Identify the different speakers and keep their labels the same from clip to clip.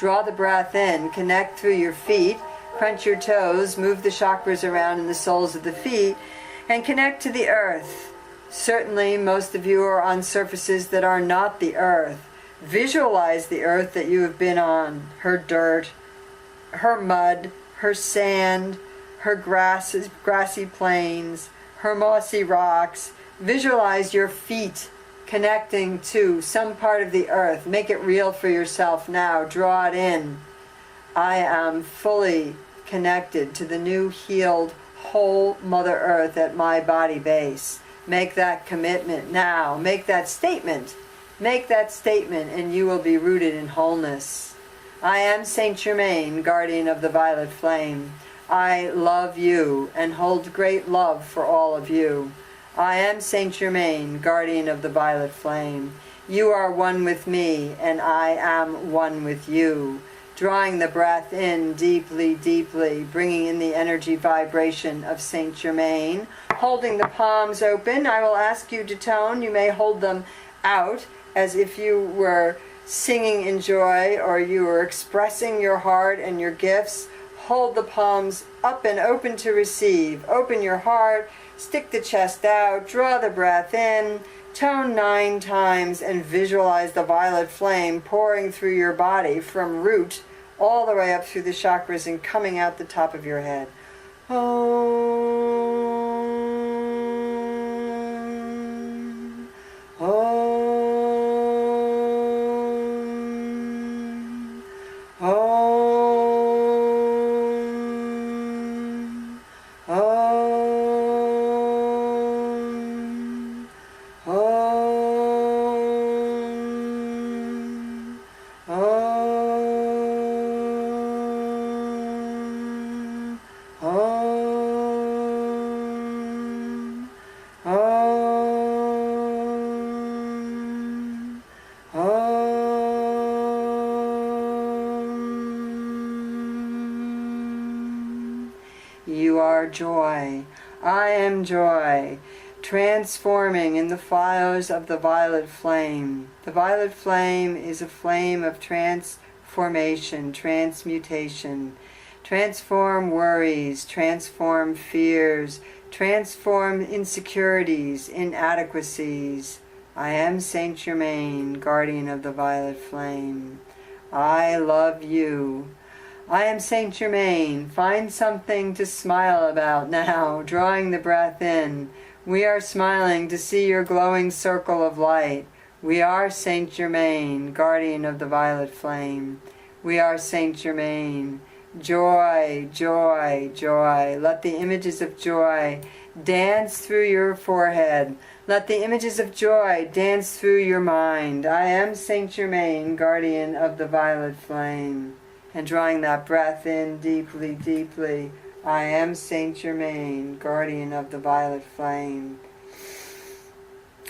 Speaker 1: Draw the breath in, connect through your feet, crunch your toes, move the chakras around in the soles of the feet, and connect to the earth. Certainly, most of you are on surfaces that are not the earth. Visualize the earth that you have been on, her dirt, her mud, her sand, her grassy plains, her mossy rocks. Visualize your feet connecting to some part of the earth. Make it real for yourself now. Draw it in. I am fully connected to the new healed whole Mother Earth at my body base. Make that commitment now. Make that statement. Make that statement and you will be rooted in wholeness. I am Saint Germaine, guardian of the violet flame. I love you and hold great love for all of you. I am Saint Germaine, guardian of the violet flame. You are one with me and I am one with you. Drawing the breath in deeply, deeply, bringing in the energy vibration of Saint Germaine. Holding the palms open, I will ask you to tone. You may hold them out as if you were singing in joy or you were expressing your heart and your gifts. Hold the palms up and open to receive. Open your heart, stick the chest out, draw the breath in, tone 9 times, and visualize the violet flame pouring through your body from root all the way up through the chakras and coming out the top of your head. Om. Om. Om. Om. Om. Om. You are joy. I am joy, transforming in the fires of the violet flame. The violet flame is a flame of transformation, transmutation. Transform worries, transform fears, transform insecurities, inadequacies. I am Saint Germaine, guardian of the violet flame. I love you. I am Saint Germaine. Find something to smile about now, drawing the breath in. We are smiling to see your glowing circle of light. We are Saint Germaine, guardian of the violet flame. We are Saint Germaine. Joy, joy, joy. Let the images of joy dance through your forehead. Let the images of joy dance through your mind. I am Saint Germaine, guardian of the violet flame. And drawing that breath in deeply, deeply. I am Saint Germaine, guardian of the violet flame.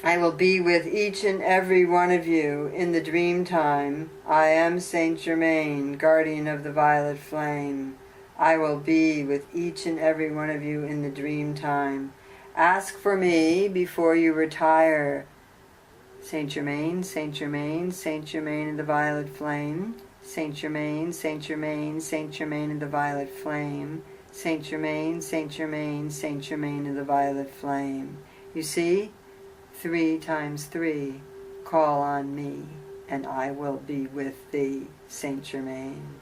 Speaker 1: I will be with each and every one of you in the dream time. I am Saint Germaine, guardian of the violet flame. I will be with each and every one of you in the dream time. Ask for me before you retire. Saint Germaine, Saint Germaine, Saint Germaine of the violet flame. Saint Germaine, Saint Germaine, Saint Germaine of the violet flame. Saint Germaine, Saint Germaine, Saint Germaine of the violet flame. You see? 3 times 3. Call on me, and I will be with thee, Saint Germaine.